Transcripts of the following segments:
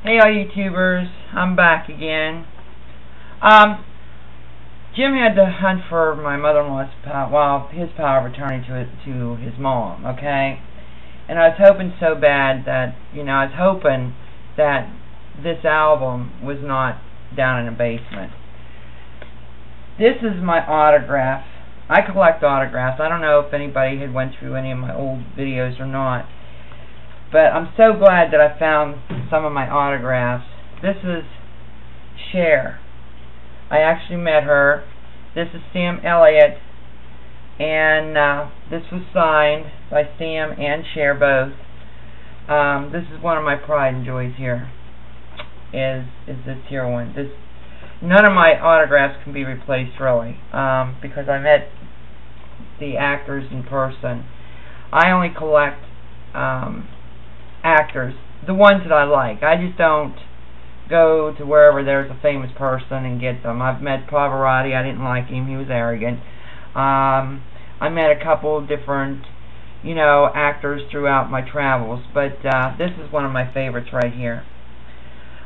Hey all YouTubers, I'm back again. Jim had to hunt for my mother-in-law's power, his power of attorney to his mom, okay? And I was hoping so bad that, I was hoping that this album was not down in the basement. This is my autograph. I collect autographs. I don't know if anybody had went through any of my old videos or not. But I'm so glad that I found some of my autographs. This is Cher. I actually met her. This is Sam Elliott. And this was signed by Sam and Cher both. This is one of my pride and joys here. Is this here one. None of my autographs can be replaced really. Because I met the actors in person. I only collect actors, the ones that I like. I just don't go to wherever there's a famous person and get them. I've met Pavarotti. I didn't like him. He was arrogant. I met a couple of different, actors throughout my travels, but this is one of my favorites right here.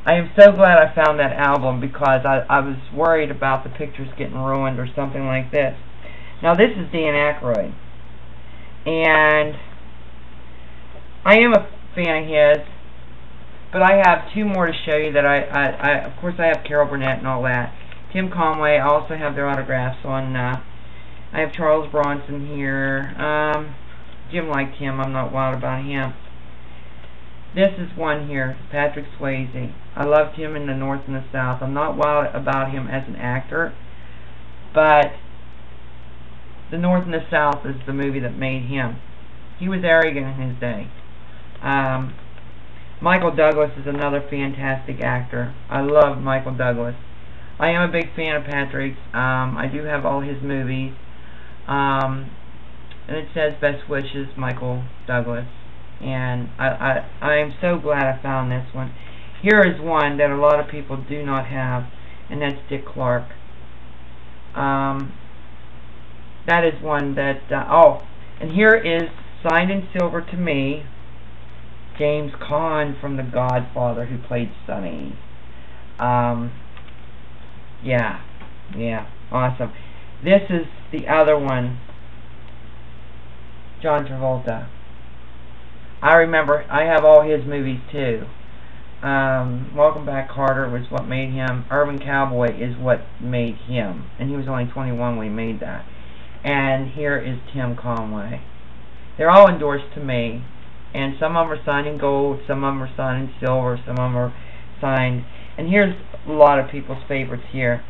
I am so glad I found that album because I was worried about the pictures getting ruined or something like this. Now this is Dan Aykroyd, and I am a fan of his, but I have two more to show you that of course I have Carol Burnett and all that. Tim Conway, I also have their autographs on, I have Charles Bronson here. Jim liked him, I'm not wild about him. This is one here, Patrick Swayze. I loved him in the North and the South. I'm not wild about him as an actor, but the North and the South is the movie that made him. He was arrogant in his day. Michael Douglas is another fantastic actor. I love Michael Douglas. I am a big fan of Patrick's. I do have all his movies. And it says Best Wishes, Michael Douglas. And I am so glad I found this one. Here is one that a lot of people do not have, and that's Dick Clark. That is one that, and here is signed in silver to me, James Caan from The Godfather, who played Sonny. Yeah, awesome. This is the other one, John Travolta. I remember, I have all his movies too. Welcome Back, Carter was what made him. Urban Cowboy is what made him, and he was only 21 when he made that. And here is Tim Conway. They're all endorsed to me. And some of them are signed in gold, some of them are signed in silver, some of them are signed. And here's a lot of people's favorites here.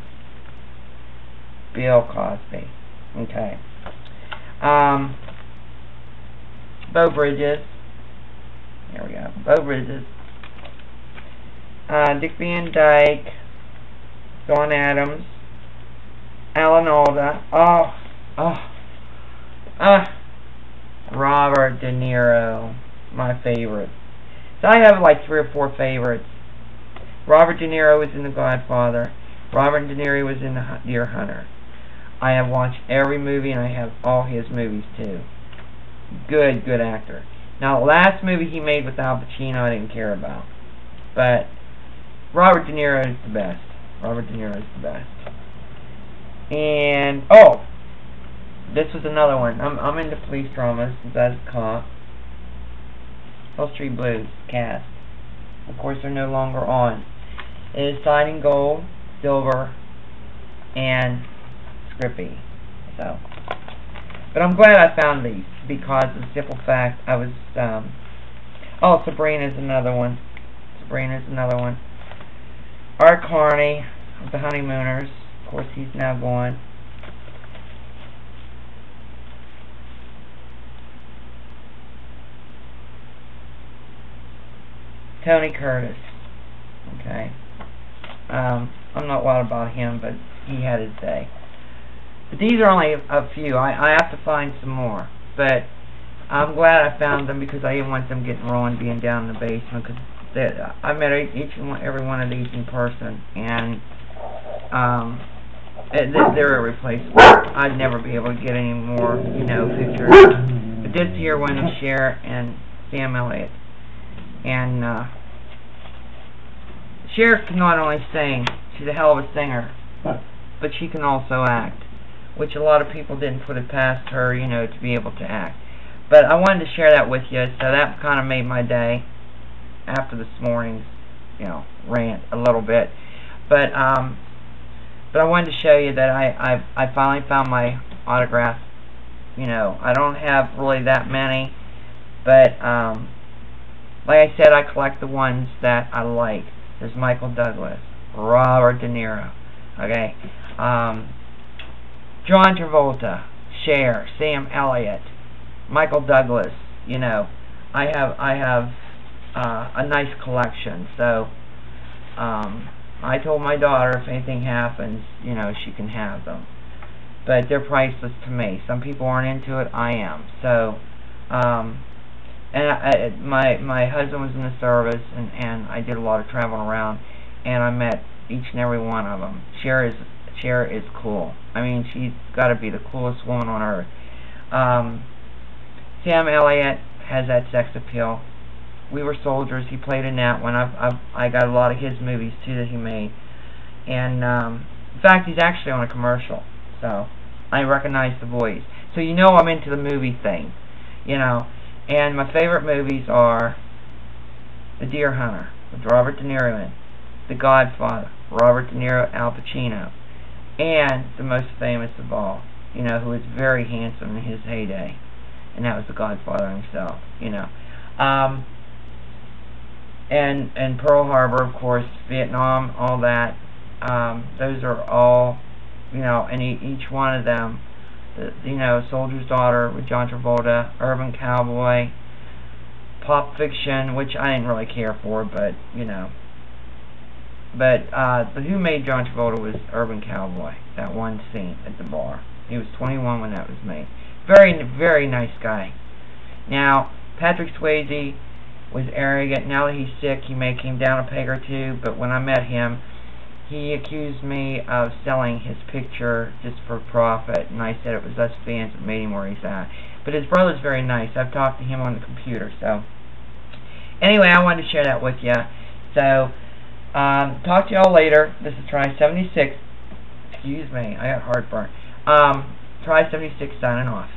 Bill Cosby. Okay. Beau Bridges. There we go. Beau Bridges. Dick Van Dyke. Dawn Adams. Alan Alda. Robert De Niro. My favorite. So I have like 3 or 4 favorites. Robert De Niro was in The Godfather. Robert De Niro was in The Deer Hunter. I have watched every movie, and I have all his movies too. Good actor. Now the last movie he made with Al Pacino I didn't care about. But Robert De Niro is the best. Robert De Niro is the best. And this was another one. I'm into police dramas as a cop. Hill Street Blues cast. Of course, they're no longer on. It is signed in gold, silver, and scrippy. So, but I'm glad I found these because of the simple fact I was. Sabrina's another one. Sabrina's another one. Art Carney of the Honeymooners. Of course, he's now gone. Tony Curtis. Okay. I'm not wild about him, but he had his day. But these are only a few. I have to find some more. But I'm glad I found them because I didn't want them getting ruined being down in the basement. Because I met each and every one of these in person, and they're irreplaceable. I'd never be able to get any more, pictures. But this here one is Cher and Sam Elliott. And Cher can not only sing, she's a hell of a singer, but she can also act, which a lot of people didn't put it past her, you know, to be able to act. But I wanted to share that with you, so that kind of made my day after this morning's, you know, rant a little bit. But I wanted to show you that I finally found my autograph. You know, I don't have really that many, but like I said, I collect the ones that I like. There's Michael Douglas, Robert De Niro, okay, John Travolta, Cher, Sam Elliott, Michael Douglas. You know, I have a nice collection. So I told my daughter if anything happens, you know, she can have them. But they're priceless to me. Some people aren't into it. I am. So, and my husband was in the service, and I did a lot of traveling around, and I met each and every one of them. Cher is cool. I mean, she's got to be the coolest woman on earth. Sam Elliott has that sex appeal. We Were Soldiers. He played in that one. I got a lot of his movies too that he made, and in fact, he's actually on a commercial. So I recognize the voice. So you know I'm into the movie thing, you know. And my favorite movies are The Deer Hunter with Robert De Niro in, The Godfather, Robert De Niro, Al Pacino, and the most famous of all, you know, who was very handsome in his heyday, and that was The Godfather himself, you know. And Pearl Harbor, of course, Vietnam, all that. Those are all, you know, and each one of them, you know, Soldier's Daughter with John Travolta, Urban Cowboy, Pulp Fiction, which I didn't really care for, but, you know. But who made John Travolta was Urban Cowboy, that one scene at the bar. He was 21 when that was made. Very, very nice guy. Now, Patrick Swayze was arrogant. Now that he's sick, he came down a peg or two, but when I met him, he accused me of selling his picture just for profit, and I said it was us fans that made him where he's at. But his brother's very nice. I've talked to him on the computer. So anyway, I wanted to share that with you. So talk to y'all later. This is Try 76. Excuse me, I got heartburn. Try 76 signing off.